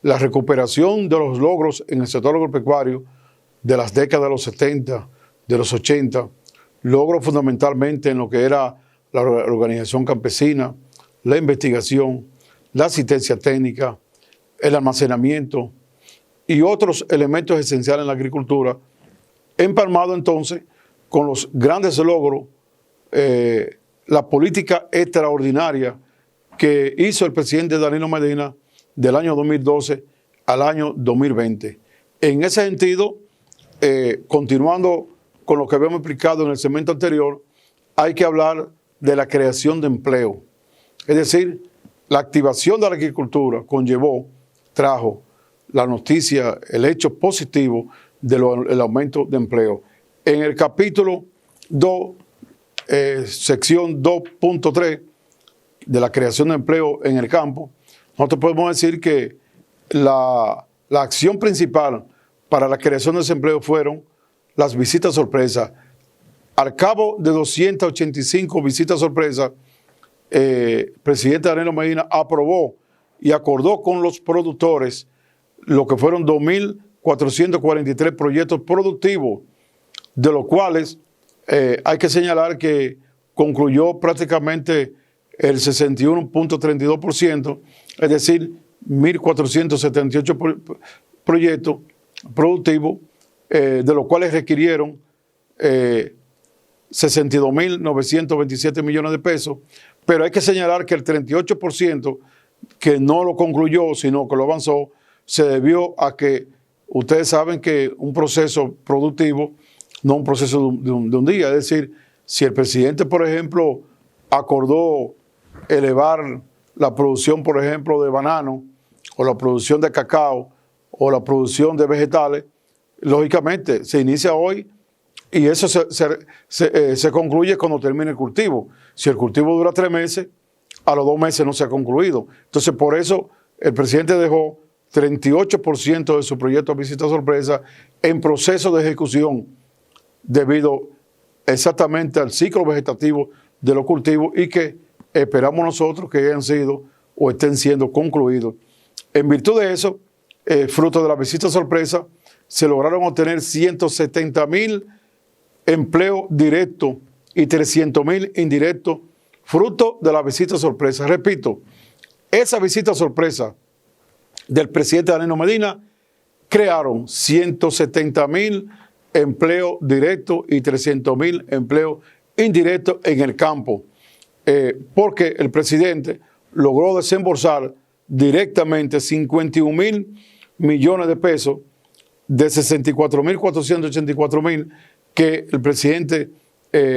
la recuperación de los logros en el sector agropecuario de las décadas de los 70, de los 80, logros fundamentalmente en lo que era la organización campesina, la investigación, la asistencia técnica, el almacenamiento y otros elementos esenciales en la agricultura, empalmado entonces con los grandes logros, la política extraordinaria que hizo el presidente Danilo Medina del año 2012 al año 2020. En ese sentido, continuando con lo que habíamos explicado en el segmento anterior, hay que hablar de la creación de empleo. Es decir, la activación de la agricultura trajo la noticia, el hecho positivo del aumento de empleo. En el capítulo 2, sección 2.3 de la creación de empleo en el campo, nosotros podemos decir que la acción principal para la creación de ese empleo fueron las visitas sorpresa. Al cabo de 285 visitas sorpresa, el presidente Danilo Medina aprobó y acordó con los productores lo que fueron 2.443 proyectos productivos, de los cuales hay que señalar que concluyó prácticamente el 61.32%, es decir, 1.478 proyectos productivos, de los cuales requirieron 62.927 millones de pesos, pero hay que señalar que el 38% que no lo concluyó, sino que lo avanzó, se debió a que ustedes saben que un proceso productivo no un proceso de un día. Es decir, si el presidente, por ejemplo, acordó elevar la producción, por ejemplo, de banano, o la producción de cacao, o la producción de vegetales, lógicamente se inicia hoy y eso se concluye cuando termine el cultivo. Si el cultivo dura 3 meses, a los 2 meses no se ha concluido. Entonces, por eso el presidente dejó 38% de su proyecto de visita sorpresa en proceso de ejecución debido exactamente al ciclo vegetativo de los cultivos y que esperamos nosotros que hayan sido o estén siendo concluidos. En virtud de eso, fruto de la visita sorpresa, se lograron obtener 170.000 empleos directos y 300.000 indirectos, fruto de la visita sorpresa. Repito, esa visita sorpresa del presidente Danilo Medina crearon 170.000 empleos directos y 300.000 empleos indirectos en el campo, porque el presidente logró desembolsar directamente 51.000 millones de pesos de 64.484.000 que el presidente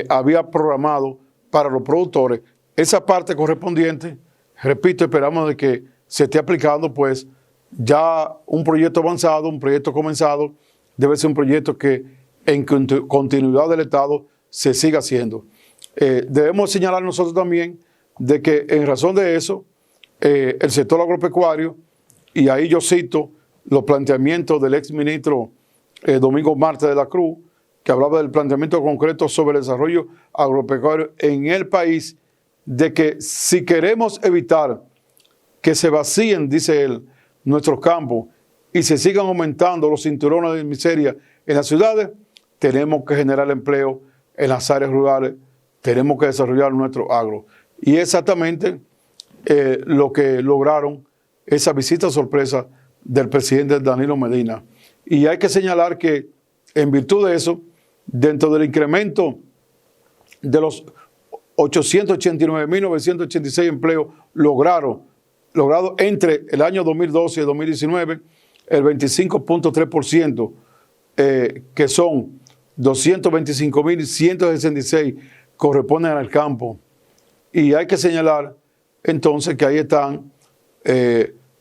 había programado para los productores. Esa parte correspondiente, repito, esperamos de que se esté aplicando, pues ya un proyecto avanzado, un proyecto comenzado, debe ser un proyecto que en continuidad del Estado se siga haciendo. Debemos señalar nosotros también de que en razón de eso, el sector agropecuario, y ahí yo cito los planteamientos del exministro Domingo Marte de la Cruz, que hablaba del planteamiento concreto sobre el desarrollo agropecuario en el país, de que si queremos evitar que se vacíen, dice él, nuestros campos y se sigan aumentando los cinturones de miseria en las ciudades, tenemos que generar empleo en las áreas rurales, tenemos que desarrollar nuestro agro. Y exactamente lo que lograron esa visita sorpresa del presidente Danilo Medina. Y hay que señalar que en virtud de eso, dentro del incremento de los 889.986 empleos logrados entre el año 2012 y 2019, el 25.3%, que son 225.166, corresponden al campo. Y hay que señalar entonces que ahí están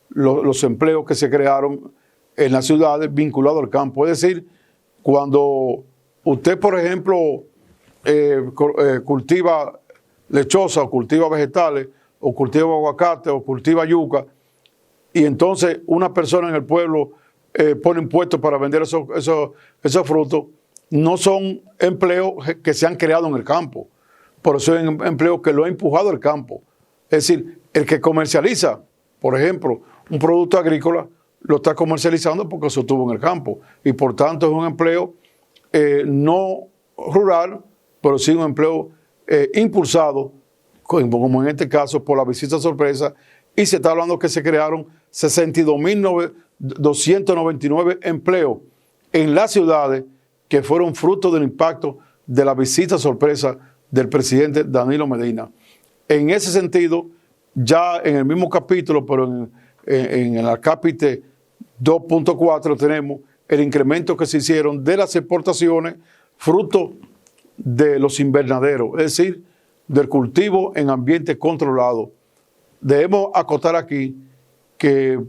los empleos que se crearon en las ciudades vinculados al campo. Es decir, cuando usted, por ejemplo, cultiva lechosa, o cultiva vegetales, o cultiva aguacate, o cultiva yuca, y entonces una persona en el pueblo pone impuestos para vender esos frutos, no son empleos que se han creado en el campo, pero son empleos que lo ha empujado el campo. Es decir, el que comercializa, por ejemplo, un producto agrícola, lo está comercializando porque se obtuvo en el campo, y por tanto es un empleo no rural, pero sí un empleo impulsado, como en este caso por la visita sorpresa, y se está hablando que se crearon 62.299 empleos en las ciudades que fueron fruto del impacto de la visita sorpresa del presidente Danilo Medina. En ese sentido, ya en el mismo capítulo, pero en el acápite 2.4 tenemos el incremento que se hicieron de las exportaciones fruto de los invernaderos, es decir, del cultivo en ambiente controlado. Debemos acotar aquí que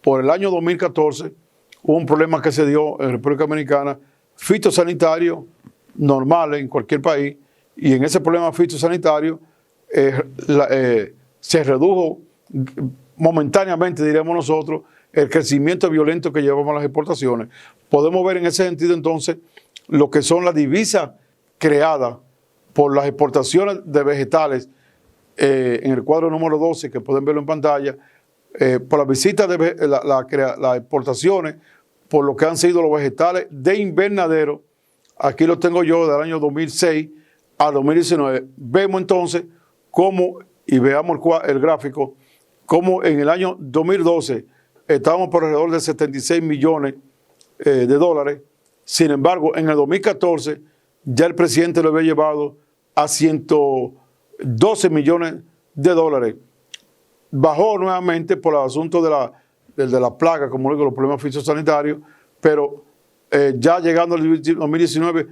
por el año 2014 hubo un problema que se dio en República Dominicana, fitosanitario, normal en cualquier país, y en ese problema fitosanitario se redujo momentáneamente, diremos nosotros, el crecimiento violento que llevamos a las exportaciones. Podemos ver en ese sentido entonces lo que son las divisas creadas por las exportaciones de vegetales en el cuadro número 12, que pueden verlo en pantalla, por las visitas de las exportaciones, por lo que han sido los vegetales de invernadero. Aquí lo tengo yo del año 2006 a 2019. Vemos entonces cómo, y veamos el gráfico, cómo en el año 2012 estábamos por alrededor de 76 millones de dólares. Sin embargo, en el 2014 ya el presidente lo había llevado a 112 millones de dólares. Bajó nuevamente por el asunto de la plaga, como digo, los problemas fitosanitarios, pero ya llegando al 2019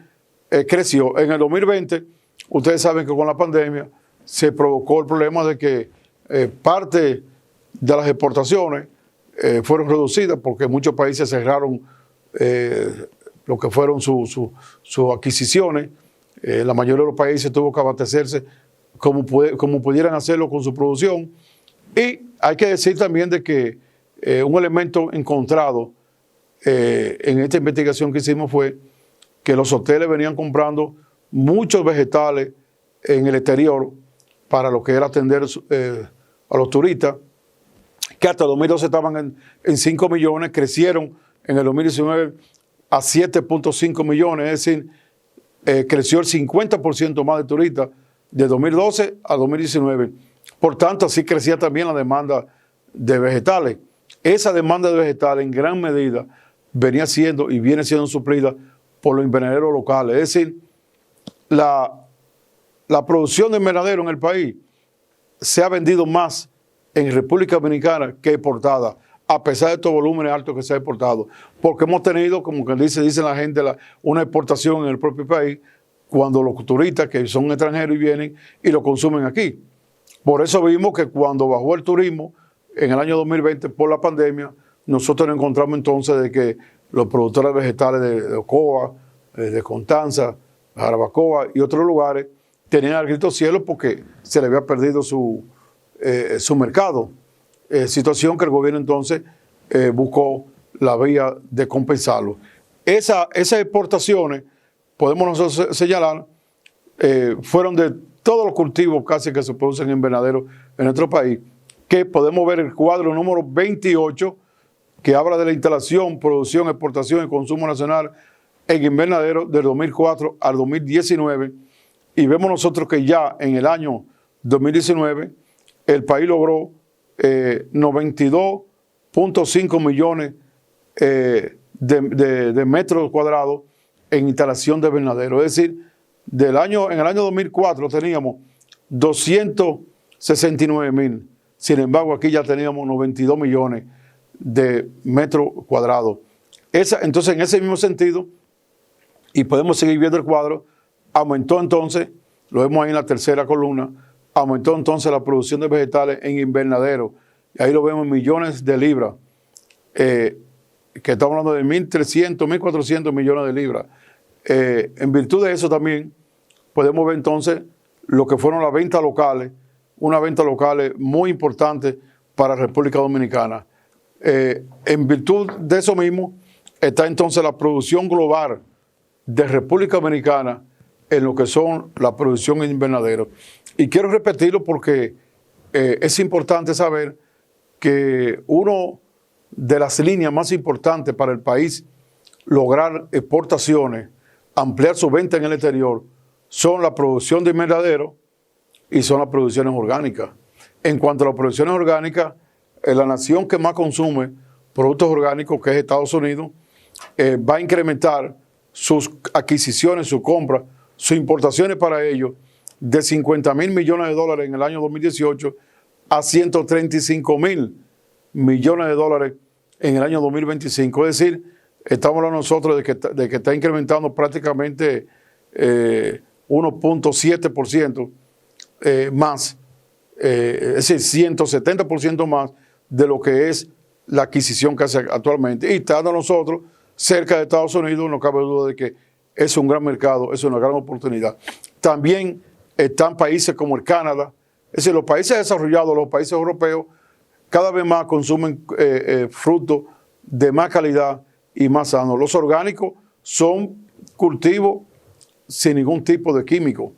creció. En el 2020, ustedes saben que con la pandemia se provocó el problema de que parte de las exportaciones fueron reducidas porque muchos países cerraron lo que fueron sus adquisiciones. La mayoría de los países tuvo que abastecerse como pudieran hacerlo con su producción. Y hay que decir también de que un elemento encontrado en esta investigación que hicimos fue que los hoteles venían comprando muchos vegetales en el exterior para lo que era atender a los turistas, que hasta 2012 estaban en 5 millones, crecieron en el 2019 a 7.5 millones, es decir, creció el 50% más de turistas de 2012 a 2019. Por tanto, así crecía también la demanda de vegetales. Esa demanda de vegetales en gran medida venía siendo y viene siendo suplida por los invernaderos locales. Es decir, la producción de invernadero en el país se ha vendido más en República Dominicana que exportada, a pesar de estos volúmenes altos que se ha exportado, porque hemos tenido, como que dice la gente, una exportación en el propio país cuando los turistas que son extranjeros y vienen y lo consumen aquí. Por eso vimos que cuando bajó el turismo en el año 2020 por la pandemia, nosotros nos encontramos entonces de que los productores vegetales de Ocoa, de Constanza, Jarabacoa y otros lugares tenían al grito cielo porque se le había perdido su mercado. Situación que el gobierno entonces buscó la vía de compensarlo. Esas exportaciones, podemos nosotros señalar, fueron de todos los cultivos casi que se producen en invernadero en nuestro país, que podemos ver el cuadro número 28, que habla de la instalación, producción, exportación y consumo nacional en invernadero del 2004 al 2019, y vemos nosotros que ya en el año 2019 el país logró 92.5 millones de metros cuadrados en instalación de invernadero. Es decir, en el año 2004 teníamos 269.000. Sin embargo, aquí ya teníamos 92 millones de metros cuadrados. Entonces, en ese mismo sentido, y podemos seguir viendo el cuadro, aumentó entonces, lo vemos ahí en la tercera columna, aumentó entonces la producción de vegetales en invernadero. Y ahí lo vemos en millones de libras, que estamos hablando de 1.300, 1.400 millones de libras. En virtud de eso también podemos ver entonces lo que fueron las ventas locales, una venta local muy importante para República Dominicana. En virtud de eso mismo está entonces la producción global de República Dominicana en lo que son la producción en invernadero. Y quiero repetirlo porque es importante saber que una de las líneas más importantes para el país lograr exportaciones, ampliar su venta en el exterior, son la producción de invernadero y son las producciones orgánicas. En cuanto a las producciones orgánicas, la nación que más consume productos orgánicos, que es Estados Unidos, va a incrementar sus adquisiciones, sus compras, sus importaciones para ellos de 50.000 millones de dólares en el año 2018 a 135.000 millones de dólares en el año 2025. Es decir, estamos hablando nosotros de que está incrementando prácticamente 1.7% más, es decir, 170% más de lo que es la adquisición que hace actualmente. Y estando nosotros cerca de Estados Unidos, no cabe duda de que es un gran mercado, es una gran oportunidad. También están países como el Canadá, es decir, los países desarrollados, los países europeos, cada vez más consumen frutos de más calidad y más sanos. Los orgánicos son cultivos sin ningún tipo de químico.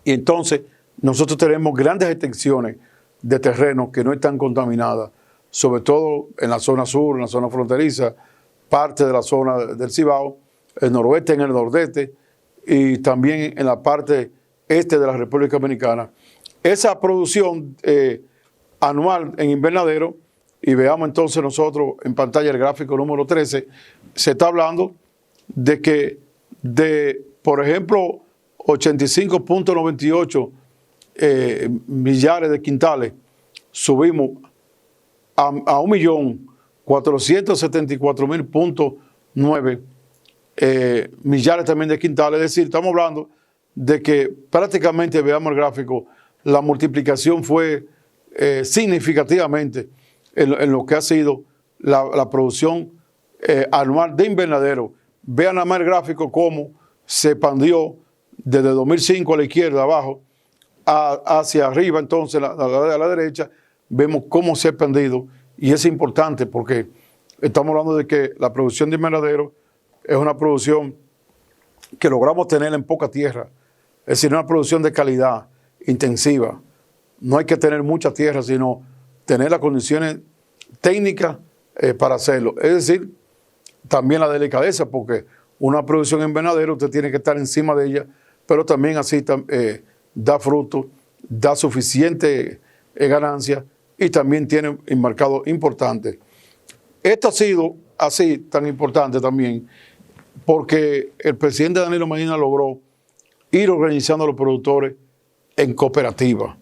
Y entonces nosotros tenemos grandes extensiones de terrenos que no están contaminadas, sobre todo en la zona sur, en la zona fronteriza, parte de la zona del Cibao, el noroeste, en el nordeste y también en la parte este de la República Dominicana. Esa producción anual en invernadero, y veamos entonces nosotros en pantalla el gráfico número 13, se está hablando de que por ejemplo, 85.98 millares de quintales, subimos a 1.474.000.9 millares también de quintales. Es decir, estamos hablando de que prácticamente, veamos el gráfico, la multiplicación fue significativamente en lo que ha sido la producción anual de invernadero. Vean nada más el gráfico cómo se expandió desde 2005 a la izquierda abajo hacia arriba, entonces a la derecha, vemos cómo se ha expandido, y es importante porque estamos hablando de que la producción de invernadero es una producción que logramos tener en poca tierra, es decir, una producción de calidad, intensiva. No hay que tener mucha tierra, sino tener las condiciones técnicas para hacerlo. Es decir, también la delicadeza, porque una producción en invernadero usted tiene que estar encima de ella, pero también así da fruto, da suficiente ganancia y también tiene un mercado importante. Esto ha sido así tan importante también porque el presidente Danilo Medina logró ir organizando a los productores en cooperativa,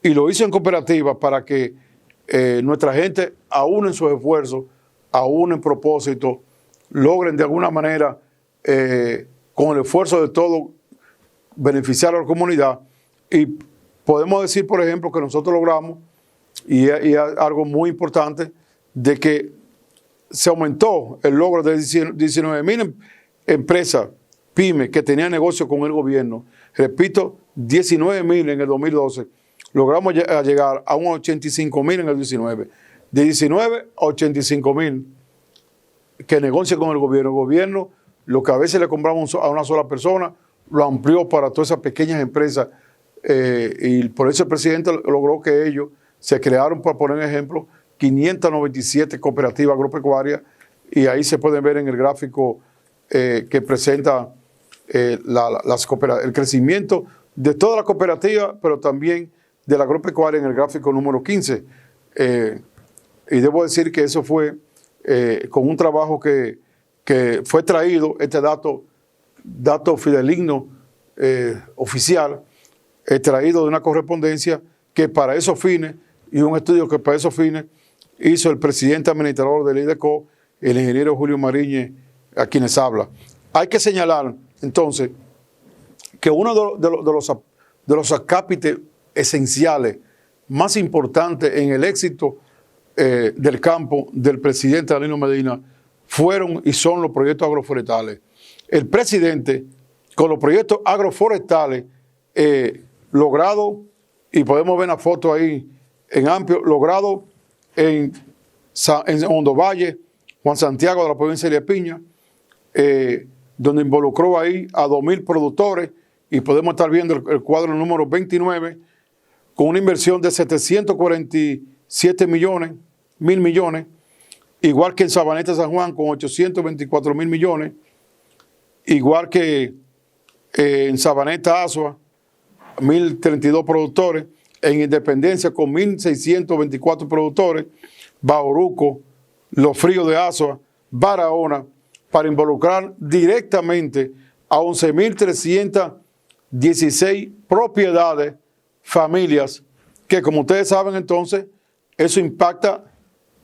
y lo hizo en cooperativa para que nuestra gente, aún en sus esfuerzos, aún en propósito, logren de alguna manera, con el esfuerzo de todos, beneficiar a la comunidad. Y podemos decir, por ejemplo, que nosotros logramos, y algo muy importante, de que se aumentó el logro de 19.000 empresas, pymes, que tenían negocio con el gobierno. Repito, 19,000 en el 2012, logramos llegar a un 85,000 en el 19. De 19 a 85,000 que negocia con el gobierno. El gobierno, lo que a veces le compramos a una sola persona, lo amplió para todas esas pequeñas empresas y por eso el presidente logró que ellos se crearon, para poner un ejemplo, 597 cooperativas agropecuarias, y ahí se pueden ver en el gráfico que presenta el crecimiento de toda la cooperativa, pero también de la agropecuaria en el gráfico número 15. Y debo decir que eso fue con un trabajo que fue traído, este dato fideligno oficial, traído de una correspondencia que para esos fines, y un estudio que para esos fines hizo el presidente administrador del IDECO, el ingeniero Julio Mariñez, a quienes habla. Hay que señalar, entonces, que uno de los acápites esenciales más importantes en el éxito del campo del presidente Danilo Medina fueron y son los proyectos agroforestales. El presidente, con los proyectos agroforestales logrado, y podemos ver una foto ahí en amplio, logrado en Hondo Valle, Juan Santiago de la provincia de Piña, donde involucró ahí a 2,000 productores, y podemos estar viendo el cuadro número 29, con una inversión de 747 mil millones, igual que en Sabaneta San Juan con 824 mil millones, igual que en Sabaneta Azua, 1,032 productores, en Independencia con 1,624 productores, Bauruco, Los Fríos de Azua, Barahona, para involucrar directamente a 11,316 propiedades, familias, que como ustedes saben entonces, eso impacta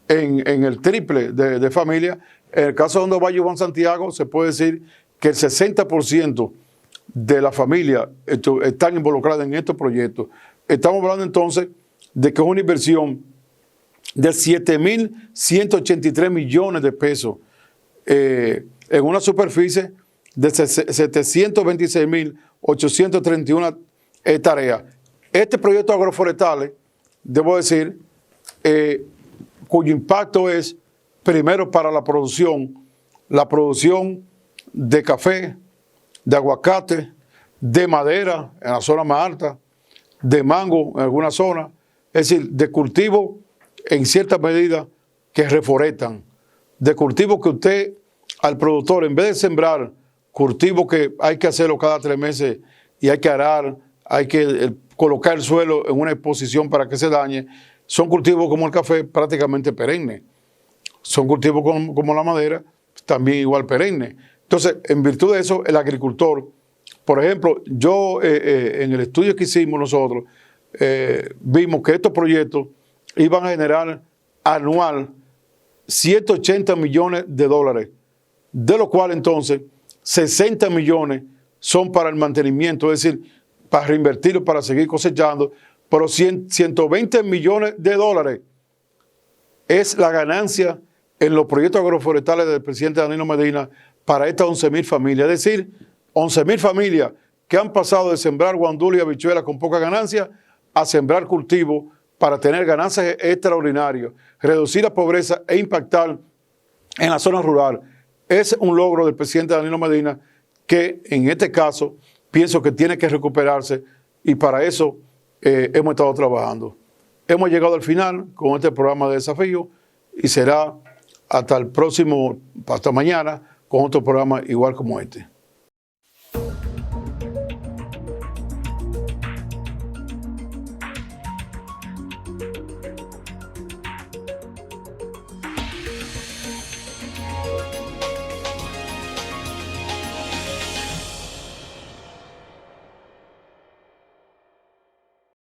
en el triple de familias. En el caso de Hondo Valle y Juan Santiago, se puede decir que el 60% de la familia están involucradas en estos proyectos. Estamos hablando entonces de que es una inversión de 7,183 millones de pesos en una superficie de 726,831 hectáreas. Este proyecto agroforestales, debo decir, cuyo impacto es primero para la producción de café, de aguacate, de madera en la zona más alta, de mango en alguna zona, es decir, de cultivos en cierta medida que reforestan, de cultivos que usted al productor, en vez de sembrar cultivos que hay que hacerlo cada 3 meses y hay que arar, hay que colocar el suelo en una exposición para que se dañe, son cultivos como el café prácticamente perennes, son cultivos como la madera también igual perennes. Entonces, en virtud de eso, el agricultor, por ejemplo, yo en el estudio que hicimos nosotros, vimos que estos proyectos iban a generar anual 180 millones de dólares, de lo cual entonces 60 millones son para el mantenimiento, es decir, para reinvertirlo, para seguir cosechando, pero 120 millones de dólares es la ganancia en los proyectos agroforestales del presidente Danilo Medina para estas 11,000 familias, es decir, 11,000 familias que han pasado de sembrar guandule y habichuelas con poca ganancia a sembrar cultivos para tener ganancias extraordinarias, reducir la pobreza e impactar en la zona rural. Es un logro del presidente Danilo Medina que en este caso pienso que tiene que recuperarse, y para eso hemos estado trabajando. Hemos llegado al final con este programa de desafío y será hasta mañana con otro programa igual como este.